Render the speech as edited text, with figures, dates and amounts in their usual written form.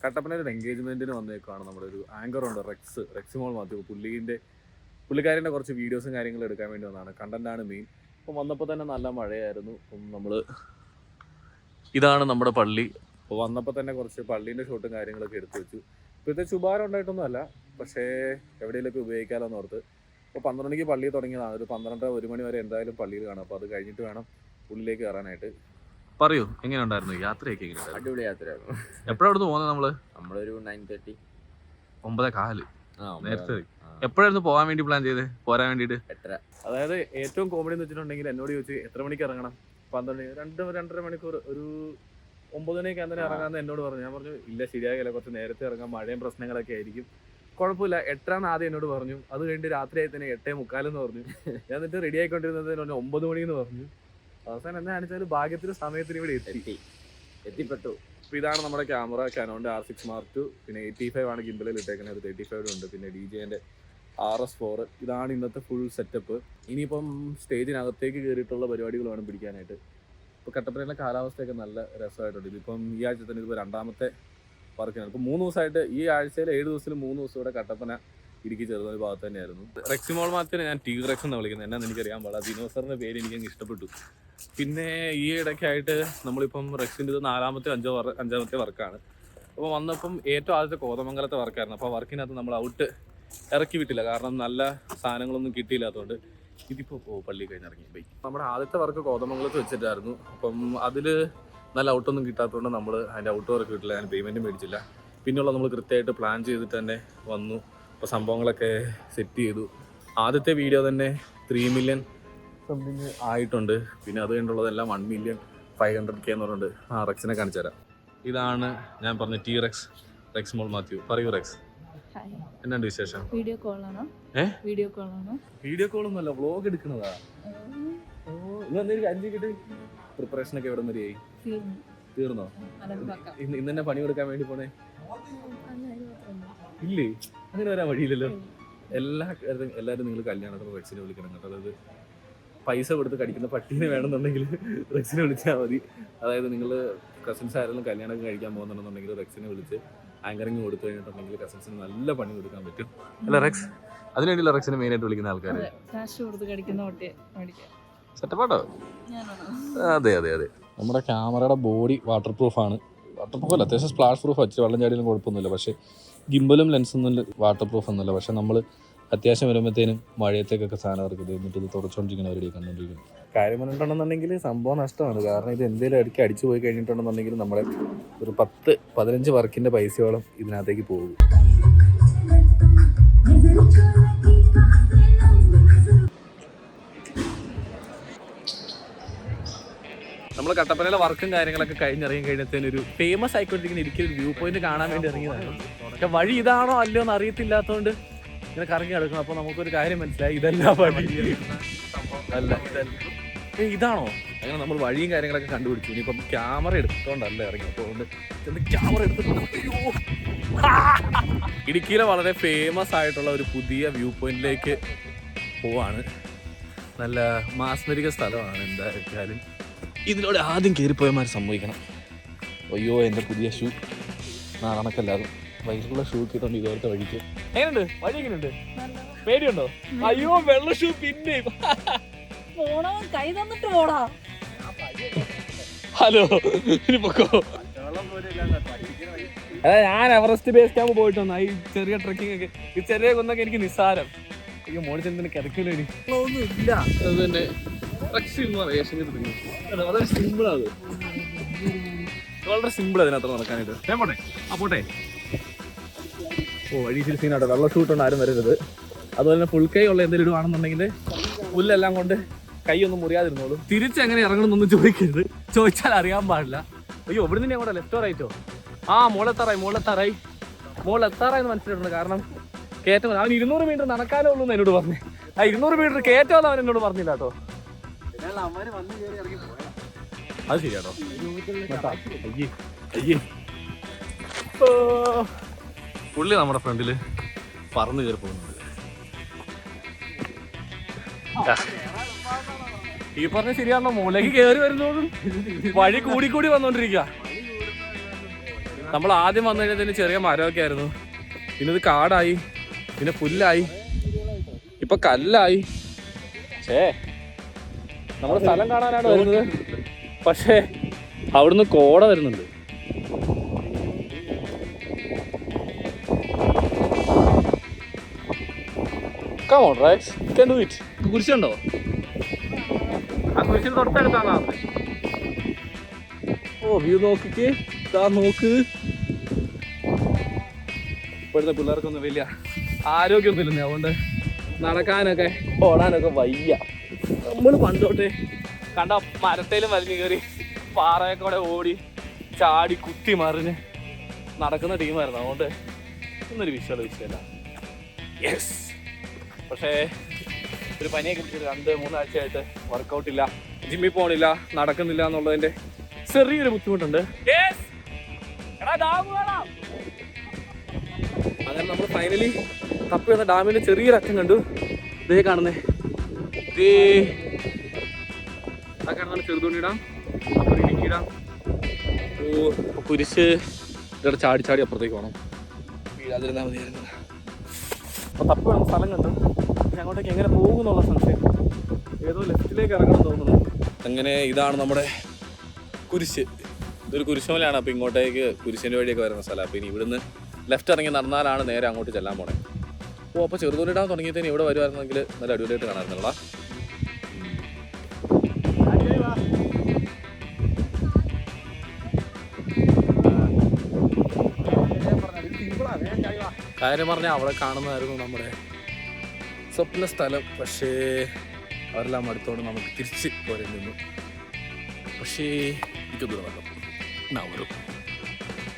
കട്ടപ്പനയിൽ ഒരു എൻഗേജ്മെന്റിന് വന്നേക്കാണ് നമ്മുടെ ഒരു ആങ്കറുണ്ട് റെക്സിമോൾ മാത്യു. പുള്ളിക്കാരൻ്റെ കുറച്ച് വീഡിയോസും കാര്യങ്ങളും എടുക്കാൻ വേണ്ടി വന്നതാണ്. കണ്ടന്റാണ് മെയിൻ. അപ്പം വന്നപ്പോൾ തന്നെ നല്ല മഴയായിരുന്നു. അപ്പം ഇതാണ് നമ്മുടെ പള്ളി. അപ്പോൾ വന്നപ്പോൾ തന്നെ കുറച്ച് പള്ളീൻ്റെ ഷോട്ടും കാര്യങ്ങളൊക്കെ എടുത്തു വെച്ചു. പ്രത്യേകിച്ച് ഉപകാരം ഉണ്ടായിട്ടൊന്നുമല്ല, പക്ഷേ എവിടെയെങ്കിലൊക്കെ ഉപയോഗിക്കാമല്ലോ എന്ന് ഓർത്ത്. അപ്പോൾ 12 മണിക്ക് പള്ളി തുടങ്ങിയതാണ്. ഒരു 12-1 മണി വരെ എന്തായാലും പള്ളിയിൽ കാണാം. അപ്പോൾ അത് കഴിഞ്ഞിട്ട് വേണം ഉള്ളിലേക്ക് കയറാനായിട്ട്. പറയൂ, എങ്ങനെ ഉണ്ടായിരുന്നു യാത്രയൊക്കെ? എങ്ങനെയുണ്ടായിരുന്നു? അടിപൊളി യാത്രയായിരുന്നു. എപ്പോഴായിരുന്നു പോകുന്നത്? നമ്മളൊരു 9:30 9:15 നേരത്തെ. എപ്പോഴായിരുന്നു പോകാൻ വേണ്ടി പ്ലാൻ ചെയ്ത് പോരാൻ വേണ്ടിയിട്ട്? 8:30. അതായത് ഏറ്റവും കോമഡി എന്ന് വെച്ചിട്ടുണ്ടെങ്കിൽ എന്നോട് ചോദിച്ചു എത്ര മണിക്ക് ഇറങ്ങണം. 12 2-2.5 മണിക്കൂർ, ഒരു 9 മണിയൊക്കെ തന്നെ ഇറങ്ങാമെന്ന് എന്നോട് പറഞ്ഞു. ഞാൻ പറഞ്ഞു ഇല്ല, ശരിയാകില്ല, കുറച്ച് നേരത്തെ ഇറങ്ങാം, മഴയും പ്രശ്നങ്ങളൊക്കെ ആയിരിക്കും. കുഴപ്പമില്ല, 8 ആദ്യം എന്നോട് പറഞ്ഞു. അത് കഴിഞ്ഞിട്ട് രാത്രിയായി തന്നെ 8:45 എന്ന് പറഞ്ഞു. ഞാൻ എന്നിട്ട് റെഡി ആയിക്കൊണ്ടിരുന്നത് 9 മണിന്ന് പറഞ്ഞു. അവസാനം എന്താ കാണിച്ചാൽ ഭാഗ്യത്തിന് സമയത്തിന് ഇവിടെ എത്തിപ്പെട്ടു. അപ്പോൾ ഇതാണ് നമ്മുടെ ക്യാമറ, കാനോണിൻ്റെ R6 Mark II. പിന്നെ 85 ആണ് ഗിംബലിൽ ഇട്ടേക്കുന്നത്, 35 ഉണ്ട്. പിന്നെ DJൻ്റെ RS4. ഇതാണ് ഇന്നത്തെ ഫുൾ സെറ്റപ്പ്. ഇനിയിപ്പം സ്റ്റേജിനകത്തേക്ക് കയറിയിട്ടുള്ള പരിപാടികൾ വേണം പിടിക്കാനായിട്ട്. ഇപ്പോൾ കട്ടപ്പനയിലെ കാലാവസ്ഥയൊക്കെ നല്ല രസമായിട്ടുണ്ട്. ഇതിപ്പം ഈ ആഴ്ച തന്നെ ഇതിപ്പോൾ 2ാമത്തെ വർക്കിനാണ്. ഇപ്പോൾ 3 ദിവസമായിട്ട്, ഈ ആഴ്ചയിൽ 7 ദിവസത്തിൽ 3 ദിവസം ഇവിടെ കട്ടപ്പന ഇടുക്കി ചെറുതൊരു ഭാഗത്ത് തന്നെയായിരുന്നു. റെക്സിമോൾ മാത്യനെ ഞാൻ T-Rex എന്നാണ് വിളിക്കുന്നത്. എന്നാന്ന് എനിക്കറിയാൻ പാടില്ല. ദിനോസറിൻ്റെ പേര് എനിക്കങ്ങ് ഇഷ്ടപ്പെട്ടു. പിന്നെ ഈ ഇടയ്ക്കായിട്ട് നമ്മളിപ്പം റെക്സിൻ്റെ ഇത് 4ാമത്തെ 5ാമത്തെ വർക്കാണ്. അപ്പോൾ വന്നപ്പം ഏറ്റവും ആദ്യത്തെ കോതമംഗലത്തെ വർക്കായിരുന്നു. അപ്പോൾ വർക്കിനകത്ത് നമ്മൾ ഔട്ട് ഇറക്കി വിട്ടില്ല, കാരണം നല്ല സാധനങ്ങളൊന്നും കിട്ടിയില്ലാത്തതുകൊണ്ട്. ഇതിപ്പോൾ പള്ളി കഴിഞ്ഞിറങ്ങി ബൈ. നമ്മുടെ ആദ്യത്തെ വർക്ക് കോതമംഗലത്ത് വെച്ചിട്ടായിരുന്നു. അപ്പം അതിൽ നല്ല ഔട്ടൊന്നും കിട്ടാത്തതുകൊണ്ട് നമ്മൾ അതിൻ്റെ ഔട്ട് വർക്ക് കിട്ടില്ല. ഞാൻ പേയ്മെൻറ്റ് മേടിച്ചില്ല. പിന്നെയുള്ള നമ്മൾ കൃത്യമായിട്ട് പ്ലാൻ ചെയ്തിട്ട് തന്നെ വന്നു. അപ്പോൾ സംഭവങ്ങളൊക്കെ സെറ്റ് ചെയ്തു. ആദ്യത്തെ വീഡിയോ തന്നെ 3 മില്യൺ സംതിങ് ആയിട്ടുണ്ട്. പിന്നെ അത് കഴിഞ്ഞുള്ളതെല്ലാം 1,500,000 എന്ന് പറഞ്ഞിട്ടുണ്ട്. റെക്സിനെ കാണിച്ചു തരാം. ഇതാണ് ഞാൻ പറഞ്ഞ T-Rex, റെക്സിമോൾ മാത്യു. പറയൂ റെക്സ്, എന്നാണ്ട് വിശേഷം? വീഡിയോ കോളാണോ? വീഡിയോ കോളൊന്നുമല്ല, വ്ളോഗ് എടുക്കുന്നതാ. പ്രിപ്പറേഷൻ ഒക്കെ എവിടെ വരെയായി? തീർന്നോ? ഇന്ന് തന്നെ പണി കൊടുക്കാൻ വേണ്ടി പോണേ? ഇല്ലേ, അങ്ങനെ വരാൻ വഴിയില്ലല്ലോ. എല്ലാവരും നിങ്ങൾ കല്യാണത്തിന് റെക്സിനെ വിളിക്കണം കേട്ടോ. അതായത് പൈസ കൊടുത്ത് കടിക്കുന്ന പട്ടീനെ വേണമെന്നുണ്ടെങ്കിൽ റെക്സിനെ വിളിച്ചാൽ മതി. അതായത് നിങ്ങൾ കസിൻസ് ആരെങ്കിലും കല്യാണമൊക്കെ കഴിക്കാൻ പോകുന്നുണ്ടെന്നുണ്ടെങ്കിൽ റെക്സിനെ വിളിച്ച് ആങ്കറിങ് കൊടുത്തു കഴിഞ്ഞിട്ടുണ്ടെങ്കിൽ കസിൻസിന് നല്ല പണി കൊടുക്കാൻ പറ്റും. അല്ല റെക്സ്, അതിനുവേണ്ടിയുള്ള റെക്സിനെ മെയിനായിട്ട് വിളിക്കുന്ന ആൾക്കാർ. സെറ്റപ്പാട്ടോ? അതെ. നമ്മുടെ ക്യാമറയുടെ ബോഡി വാട്ടർ പ്രൂഫാണ്. വാട്ടർ പ്രൂഫ് അല്ല, അത്യാവശ്യം സ്പ്ലാഷ് പ്രൂഫ് വെച്ച് വെള്ളം ചാടിയാലും കുഴപ്പമൊന്നുമില്ല. പക്ഷേ ഗിംബലും ലെൻസൊന്നും വാട്ടർ പ്രൂഫ് ഒന്നുമില്ല. പക്ഷെ നമ്മൾ അത്യാവശ്യം വരുമ്പോഴത്തേനും മഴയത്തേക്കൊക്കെ സാധനം ഇറക്കുന്നത്, എന്നിട്ട് ഇത് തുടച്ചുകൊണ്ടിരിക്കുന്നവരുടെ കണ്ടുകൊണ്ടിരിക്കുന്നു. കാര്യം പറഞ്ഞിട്ടുണ്ടെന്നുണ്ടെങ്കിൽ സംഭവം നഷ്ടമാണ്. കാരണം ഇത് എന്തെങ്കിലും ഇടയ്ക്ക് അടിച്ചു പോയി കഴിഞ്ഞിട്ടുണ്ടെന്നുണ്ടെങ്കിൽ നമ്മുടെ ഒരു 10-15 വർക്കിൻ്റെ പൈസയോളം ഇതിനകത്തേക്ക് പോകും. നമ്മൾ കട്ടപ്പനയിലെ വർക്കും കാര്യങ്ങളൊക്കെ കഴിഞ്ഞിറങ്ങി ഒരു ഫേമസ് ആയിക്കൊണ്ടിരിക്കുന്ന ഇടുക്കി ഒരു വ്യൂ പോയിന്റ് കാണാൻ വേണ്ടി ഇറങ്ങിയതാണ്. പക്ഷെ വഴി ഇതാണോ അല്ലയോ എന്ന് അറിയത്തില്ലാത്തതുകൊണ്ട് ഇങ്ങനെ കറങ്ങി കിടക്കണം. അപ്പോൾ നമുക്കൊരു കാര്യം മനസ്സിലായി, ഇതല്ല വഴി, അല്ല ഇതാണോ? അങ്ങനെ നമ്മൾ വഴിയും കാര്യങ്ങളൊക്കെ കണ്ടുപിടിച്ചു. ഇനിയിപ്പം ക്യാമറ എടുത്തോണ്ടല്ല ഇറങ്ങി. അപ്പോൾ ക്യാമറ എടുത്തിട്ട് ഇടുക്കിയിലെ വളരെ ഫേമസ് ആയിട്ടുള്ള ഒരു പുതിയ വ്യൂ പോയിന്റിലേക്ക് പോവാണ്. നല്ല മാസ്മരിക സ്ഥലമാണ്. എന്തായാലും ഇതിലൂടെ ആദ്യം കയറിപ്പോയമാർ സംഭവിക്കണം. അയ്യോ, എൻ്റെ പുതിയ ഷൂ നാണക്കല്ലാതെ വൈകിട്ടുള്ള ഷൂ കിട്ടുന്നുണ്ട്. ഇതുപോലത്തെ വഴിക്ക് എങ്ങനെയുണ്ട്? വഴി എങ്ങനെയുണ്ട്? പേടിയുണ്ടോ? അയ്യോ, വെള്ള ഷൂ പിന്നെ കൈ തന്നിട്ട് പോടാ. ഹലോ, ഇനി പൊക്കോ. അതെ, ഞാൻ എവറസ്റ്റ് ബേസ് ക്യാമ്പ് പോയിട്ട് വന്ന ഈ ചെറിയ ട്രക്കിംഗ് ഒക്കെ, ഈ ചെറിയ കുന്നൊക്കെ എനിക്ക് നിസ്സാരം. അയ്യോ, മോളിൽ ചെന്ന് കിടക്കില്ല, ഒന്നും ഇല്ല. അത് തന്നെ വളരെ സിമ്പിളാണ്. വളരെ സിമ്പിൾ അതിനകത്ത് നടക്കാനായിട്ട്. ഞാൻ പോട്ടെ, പോട്ടെ. വഴി ഇച്ചിരി സീനാട്ടോ. വെള്ളം ഷൂട്ടുണ്ട്, ആരും വരരുത്. അതുപോലെ തന്നെ ഫുൾ കൈ ഉള്ള എന്തെങ്കിലും ഇടുവാണെന്നുണ്ടെങ്കിൽ പുല്ലെല്ലാം കൊണ്ട് കൈയൊന്നും മുറിയാതിരുന്നോളും. തിരിച്ചെങ്ങനെ ഇറങ്ങണം എന്നൊന്നും ചോദിക്കരുത്, ചോദിച്ചാൽ അറിയാൻ പാടില്ല. അയ്യോ, ഇവിടെ നിന്ന് അങ്ങോട്ട് ലെഫ്റ്റോ റൈറ്റോ? മുകളെത്താറായി എന്ന് മനസ്സിലായിട്ടുണ്ട്. കാരണം കയറ്റം അവൻ 200 മീറ്റർ നടക്കാനേ ഉള്ളൂ എന്ന് എന്നോട് പറഞ്ഞേ. 200 മീറ്റർ കയറ്റമല്ലോ അവൻ എന്നോട് പറഞ്ഞില്ല കേട്ടോ. അത് ശരിയാട്ടോ. പുള്ളി നമ്മുടെ ഫ്രണ്ടില് പറന്ന് കയറി പോകുന്നുണ്ട്. ഈ പറഞ്ഞ ശരിയാണോ? മൂലയ്ക്ക് കയറി വരുന്നോടും വഴി കൂടി വന്നോണ്ടിരിക്കുക. നമ്മൾ ആദ്യം വന്നു കഴിഞ്ഞതിന് ചെറിയ മരമൊക്കെ ആയിരുന്നു, പിന്നെ ഇത് കാടായി, പിന്നെ പുല്ലായി, ഇപ്പൊ കല്ലായി. നമ്മുടെ സ്ഥലം കാണാനാണ് വരുന്നത്, പക്ഷേ അവിടുന്ന് കോട വരുന്നുണ്ട്. Come on, Rex, you can do it. കുരിശുണ്ടോ? ആ കുരിശിന് തൊട്ടടുത്താണ്. ഓ വ്യൂ നോക്കിക്കേ, നോക്ക്. ഇപ്പോഴത്തെ പിള്ളേർക്കൊന്നും വലിയ ആരോഗ്യമൊന്നുമില്ല, അതുകൊണ്ട് നടക്കാനൊക്കെ ഓടാനൊക്കെ വയ്യ. നമ്മൾ പണ്ടോട്ടെ കണ്ട മരത്തേലും വലിഞ്ഞു കയറി പാറയൊക്കെ കൂടെ ഓടി ചാടി കുത്തി മറിഞ്ഞ് നടക്കുന്ന ടീമായിരുന്നു. അതുകൊണ്ട് ഒന്നൊരു വിഷയമല്ല. യെസ്, പക്ഷേ ഒരു പനിയൊക്കെ പിടിച്ചിട്ട് 2-3 ആഴ്ചയായിട്ട് വർക്കൗട്ടില്ല, ജിമ്മിൽ പോകണില്ല, നടക്കുന്നില്ല എന്നുള്ളതിൻ്റെ ചെറിയൊരു ബുദ്ധിമുട്ടുണ്ട്. അങ്ങനെ നമ്മൾ ഫൈനലി തപ്പി വന്ന ഡാമിൻ്റെ ചെറിയൊരു അറ്റം കണ്ടു. ഇതേ കാണുന്നേ, ആ കാണുന്ന ചെറുതോണി ഡാം, അപ്പുറം ഇടുക്കി ഡാം. ഓ കുരിശ് ഇവിടെ ചാടി ചാടി അപ്പുറത്തേക്ക് പോകണം, വീഴാതിരുന്നാൽ മതിയായിരുന്നു. അപ്പോൾ തപ്പി വന്ന സ്ഥലം കണ്ടു. അങ്ങോട്ടേക്ക് എങ്ങനെ പോകും എന്നുള്ള സംശയം. ഏതോ ലെഫ്റ്റിലേക്ക് ഇറങ്ങണം തോന്നുന്നു. അങ്ങനെ ഇതാണ് നമ്മുടെ കുരിശ്. ഇതൊരു കുരിശുമലയാണ്. അപ്പോൾ ഇങ്ങോട്ടേക്ക് കുരിശിൻ്റെ വഴിയൊക്കെ വരുന്ന സ്ഥലം. അപ്പോൾ ഇനി ഇവിടുന്ന് ലെഫ്റ്റ് ഇറങ്ങി നടന്നാലാണ് നേരെ അങ്ങോട്ട് ചെല്ലാൻ പോണേ. ഓ അപ്പോൾ ചെറുതോണി ഡാം തുടങ്ങിയതിന് ഇവിടെ വരുമായിരുന്നെങ്കിൽ നല്ല അടിപൊളിയായിട്ട് കാണാറുണ്ടല്ലോ. കാര്യം പറഞ്ഞാൽ അവിടെ കാണുന്നതായിരുന്നു നമ്മുടെ സ്വപ്ന സ്ഥലം. പക്ഷേ അവരെല്ലാം അടുത്തോണ്ട് നമുക്ക് തിരിച്ച് പോരേണ്ടി വന്നു. പക്ഷേ എനിക്ക് ദൂരം വരും.